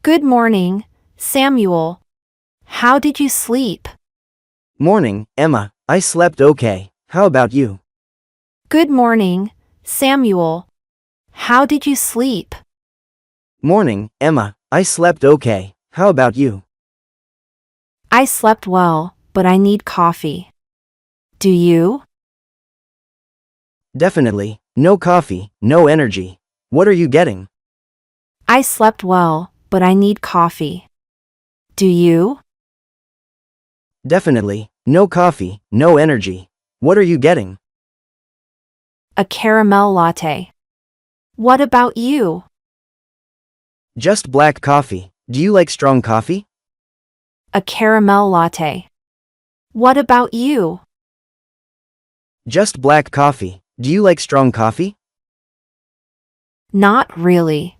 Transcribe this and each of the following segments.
Good morning, Samuel. How did you sleep? Morning, Emma. I slept okay. How about you? Good morning, Samuel. How did you sleep? Morning, Emma. I slept okay. How about you? I slept well, but I need coffee. Do you? Definitely. No coffee, no energy. What are you getting? I slept well, but I need coffee. Do you? Definitely. No coffee, no energy. What are you getting? A caramel latte. What about you? Just black coffee. Do you like strong coffee? A caramel latte. What about you? Just black coffee. Do you like strong coffee? Not really.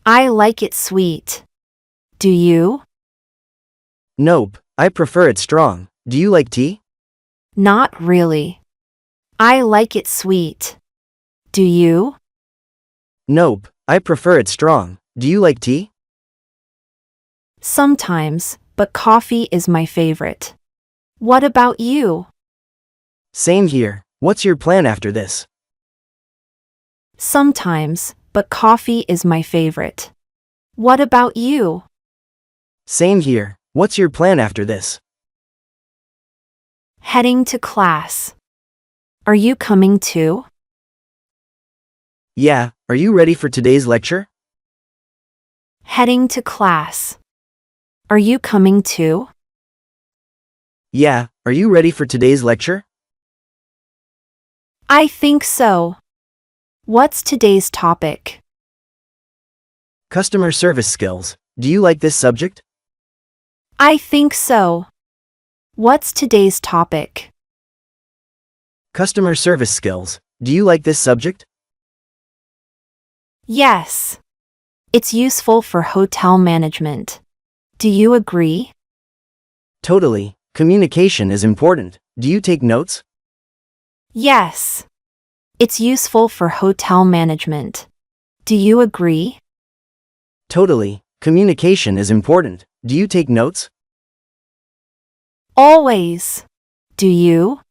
I like it sweet. Do you? Nope. I prefer it strong. Do you like tea? Not really. I like it sweet. Do you? Nope. I prefer it strong. Do you like tea? Sometimes, but coffee is my favorite. What about you? Same here. What's your plan after this? Sometimes, but coffee is my favorite. What about you? Same here. What's your plan after this? Heading to class. Are you coming too? Yeah, are you ready for today's lecture? Heading to class. Are you coming too? Yeah, are you ready for today's lecture? I think so. What's today's topic? Customer service skills. Do you like this subject? I think so. What's today's topic? Customer service skills. Do you like this subject? Yes. It's useful for hotel management. Do you agree? Totally. Communication is important. Do you take notes? Yes. It's useful for hotel management. Do you agree? Totally. Communication is important. Do you take notes? Always. Do you?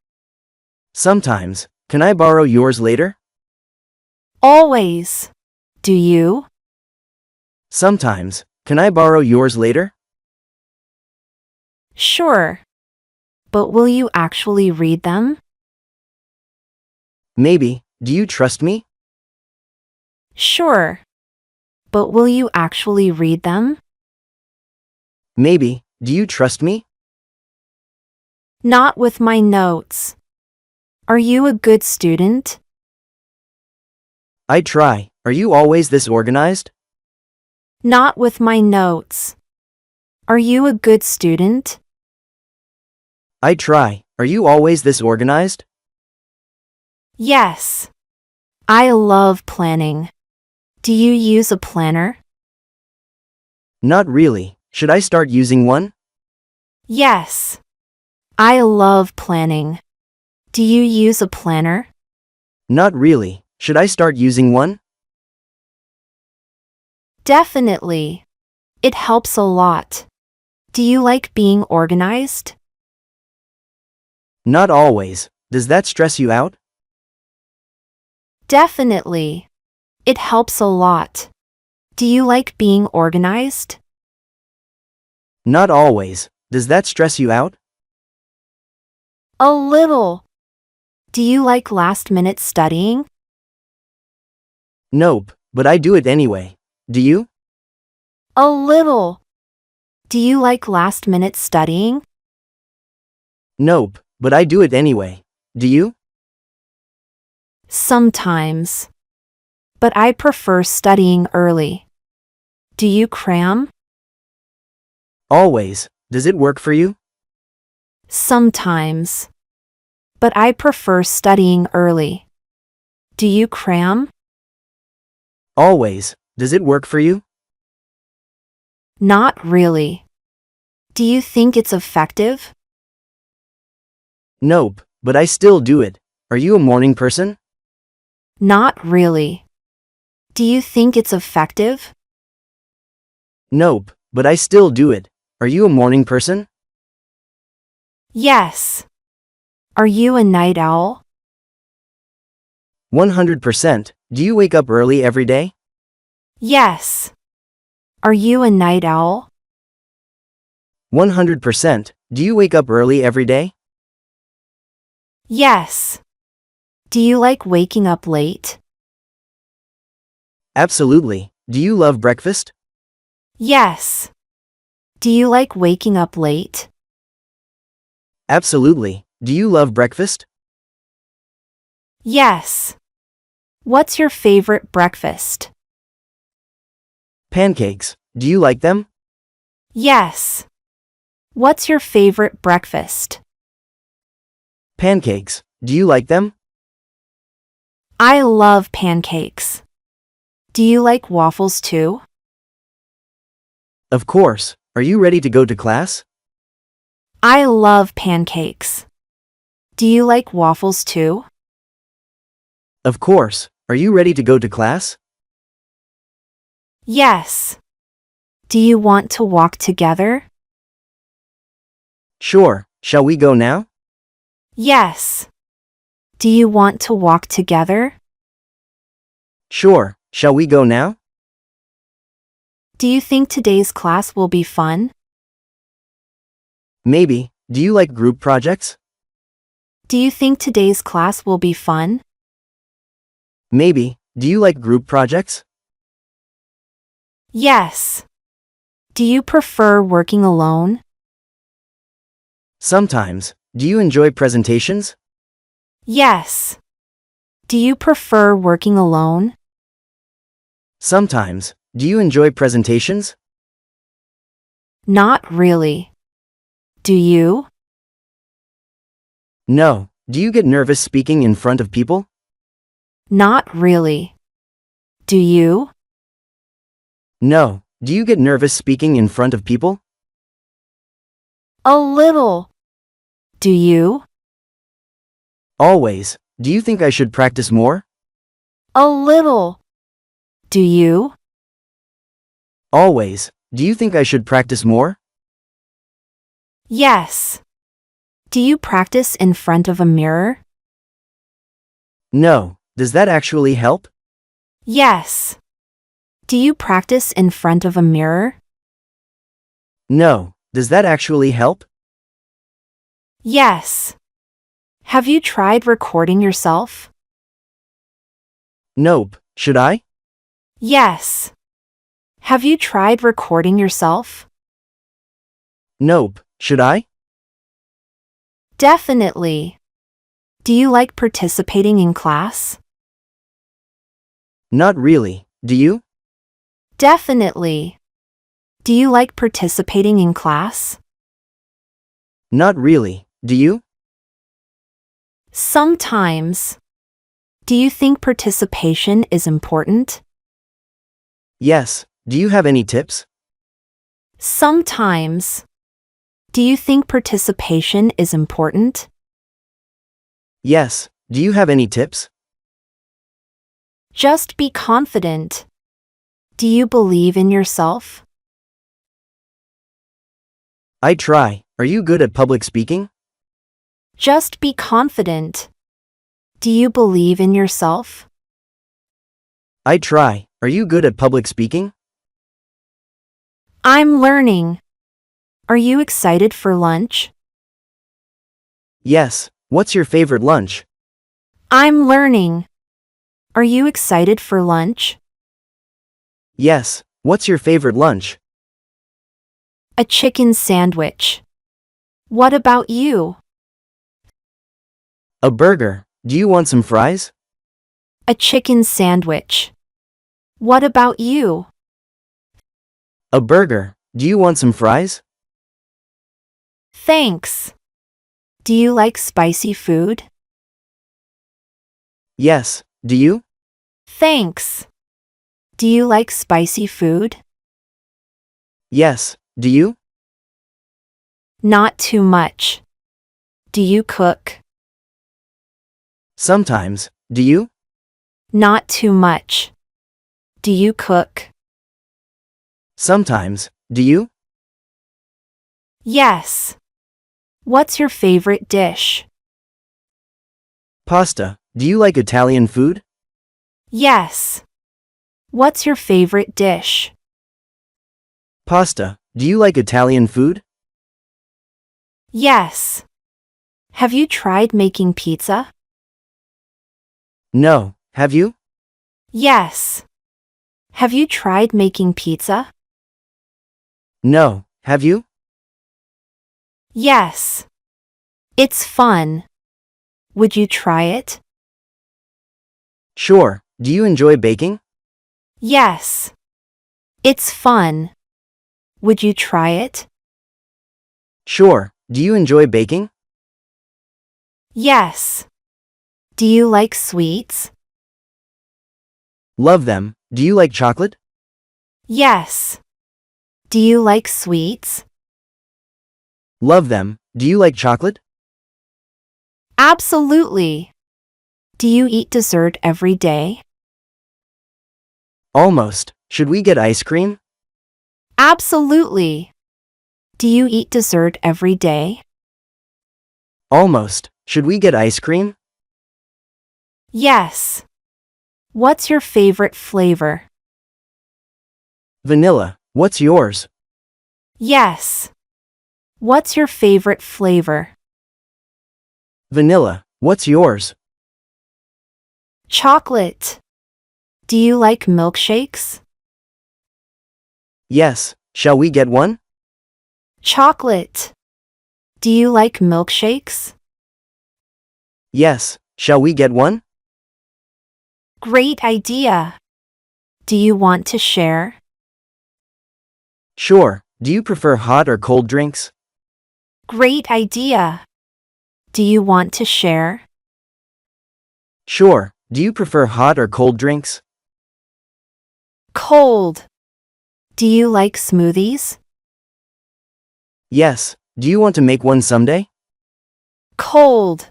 Sometimes. Can I borrow yours later? Always. Do you? Sometimes. Can I borrow yours later? Sure. But will you actually read them? Maybe. Do you trust me? Sure. But will you actually read them? Maybe. Do you trust me? Not with my notes. Are you a good student? I try. Are you always this organized? Not with my notes. Are you a good student? I try. Are you always this organized? Yes. I love planning. Do you use a planner? Not really. Should I start using one? Yes. I love planning. Do you use a planner? Not really. Should I start using one? Definitely. It helps a lot. Do you like being organized? Not always. Does that stress you out? Definitely. It helps a lot. Do you like being organized? Not always. Does that stress you out? A little. Do you like last-minute studying? Nope, but I do it anyway. Do you? A little. Do you like last-minute studying? Nope, but I do it anyway. Do you? Sometimes. But I prefer studying early. Do you cram? Always. Does it work for you? Sometimes. But I prefer studying early. Do you cram? Always. Does it work for you? Not really. Do you think it's effective? Nope, but I still do it. Are you a morning person? Not really. Do you think it's effective? Nope, but I still do it. Are you a morning person? Yes. Are you a night owl? 100%. Do you wake up early every day? Yes. Are you a night owl? 100%. Do you wake up early every day? Yes. Do you like waking up late? Absolutely. Do you love breakfast? Yes. Do you like waking up late? Absolutely. Do you love breakfast? Yes. What's your favorite breakfast? Pancakes. Do you like them? Yes. What's your favorite breakfast? Pancakes. Do you like them? I love pancakes. Do you like waffles too? Of course. Are you ready to go to class? I love pancakes. Do you like waffles too? Of course. Are you ready to go to class? Yes. Do you want to walk together? Sure. Shall we go now? Yes. Do you want to walk together? Sure. Shall we go now? Do you think today's class will be fun? Maybe. Do you like group projects? Do you think today's class will be fun? Maybe. Do you like group projects? Yes. Do you prefer working alone? Sometimes. Do you enjoy presentations? Yes. Do you prefer working alone? Sometimes. Do you enjoy presentations? Not really. Do you? No. Do you get nervous speaking in front of people? Not really. Do you? No. Do you get nervous speaking in front of people? A little. Do you? Always. Do you think I should practice more? A little. Do you? Always. Do you think I should practice more? Yes. Do you practice in front of a mirror? No. Does that actually help? Yes. Do you practice in front of a mirror? No. Does that actually help? Yes. Have you tried recording yourself? Nope. Should I? Yes. Have you tried recording yourself? Nope. Should I? Definitely. Do you like participating in class? Not really. Do you? Definitely. Do you like participating in class? Not really. Do you? Sometimes. Do you think participation is important? Yes. Do you have any tips? Sometimes. Do you think participation is important? Yes. Do you have any tips? Just be confident. Do you believe in yourself? I try. Are you good at public speaking? Just be confident. Do you believe in yourself? I try. Are you good at public speaking? I'm learning. Are you excited for lunch? Yes. What's your favorite lunch? I'm learning. Are you excited for lunch? Yes. What's your favorite lunch? A chicken sandwich. What about you? A burger. Do you want some fries? A chicken sandwich. What about you? A burger. Do you want some fries? Thanks. Do you like spicy food? Yes. Do you? Thanks. Do you like spicy food? Yes. Do you? Not too much. Do you cook? Sometimes. Do you? Not too much. Do you cook? Sometimes, do you? Yes. What's your favorite dish? Pasta, do you like Italian food? Yes. What's your favorite dish? Pasta, do you like Italian food? Yes. Have you tried making pizza? No, have you? Yes. Have you tried making pizza? No, have you? Yes. It's fun. Would you try it? Sure, do you enjoy baking? Yes. It's fun. Would you try it? Sure, do you enjoy baking? Yes. Do you like sweets? Love them, do you like chocolate? Yes. Do you like sweets? Love them, do you like chocolate? Absolutely. Do you eat dessert every day? Almost, should we get ice cream? Absolutely. Do you eat dessert every day? Almost, should we get ice cream? Yes. What's your favorite flavor? Vanilla, what's yours? Yes. What's your favorite flavor? Vanilla, what's yours? Chocolate. Do you like milkshakes? Yes, shall we get one? Chocolate. Do you like milkshakes? Yes, shall we get one? Great idea. Do you want to share? Sure, do you prefer hot or cold drinks? Great idea. Do you want to share? Sure, do you prefer hot or cold drinks? Cold. Do you like smoothies? Yes, do you want to make one someday? Cold.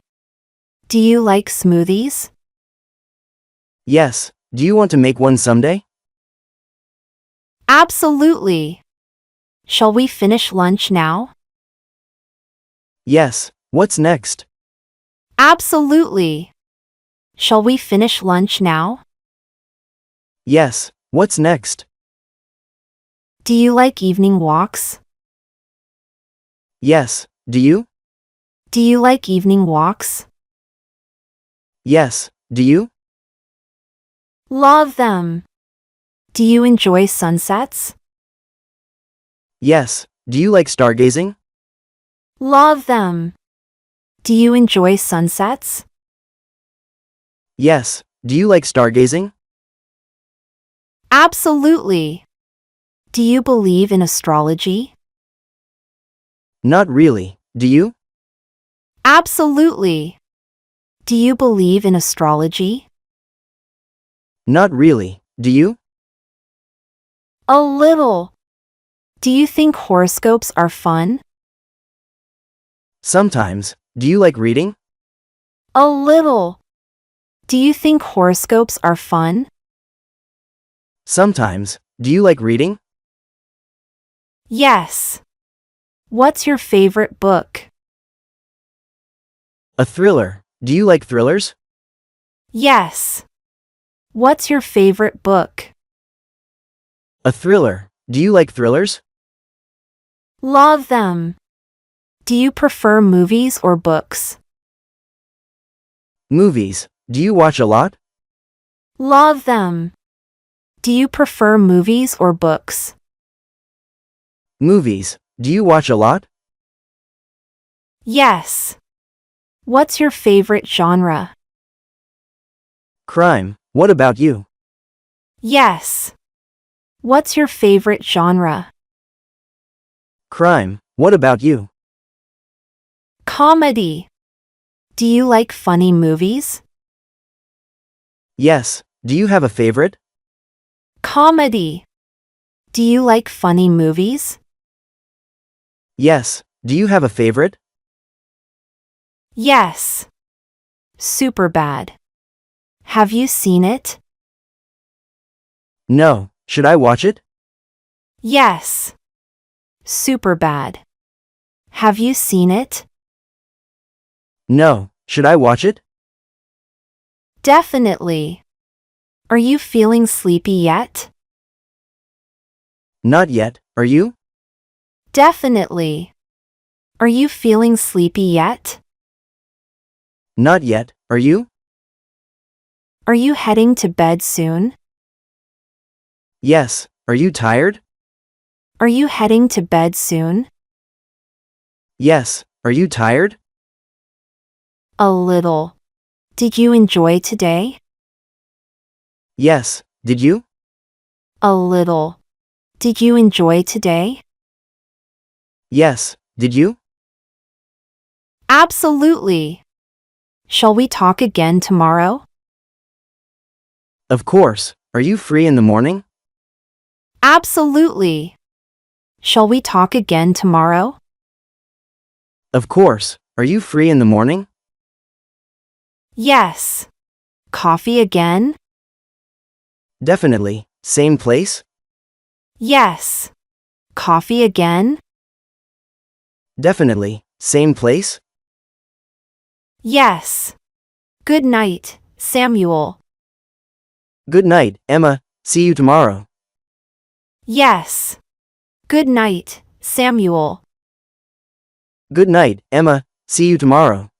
Do you like smoothies? Yes, do you want to make one someday? Absolutely. Shall we finish lunch now? Yes, what's next? Absolutely. Shall we finish lunch now? Yes, what's next? Do you like evening walks? Yes, do you? Do you like evening walks? Yes, do you? Love them. Do you enjoy sunsets? Yes, do you like stargazing? Love them. Do you enjoy sunsets? Yes, do you like stargazing? Absolutely. Do you believe in astrology? Not really, do you? Absolutely. Do you believe in astrology? Not really, do you? A little. Do you think horoscopes are fun? Sometimes, do you like reading? A little. Do you think horoscopes are fun? Sometimes, do you like reading? Yes. What's your favorite book? A thriller, do you like thrillers? Yes. What's your favorite book? A thriller, do you like thrillers? Love them. Do you prefer movies or books? Movies, do you watch a lot? Love them. Do you prefer movies or books? Movies, do you watch a lot? Yes. What's your favorite genre? Crime, what about you? Yes. What's your favorite genre? Crime, what about you? Comedy. Do you like funny movies? Yes, do you have a favorite? Comedy. Do you like funny movies? Yes, do you have a favorite? Yes. Superbad. Have you seen it? No, should I watch it? Yes. Super bad. Have you seen it? No. Should I watch it? Definitely. Are you feeling sleepy yet? Not yet. Are you? Definitely. Are you feeling sleepy yet? Not yet. Are you? Are you heading to bed soon? Yes. Are you tired? Are you heading to bed soon? Yes. Are you tired? A little. Did you enjoy today? Yes. Did you? A little. Did you enjoy today? Yes. Did you? Absolutely. Shall we talk again tomorrow? Of course. Are you free in the morning? Absolutely. Shall we talk again tomorrow? Of course. Are you free in the morning? Yes. Coffee again? Definitely. Same place? Yes. Coffee again? Definitely. Same place? Yes. Good night, Samuel. Good night, Emma. See you tomorrow. Yes. Good night, Samuel. Good night, Emma. See you tomorrow.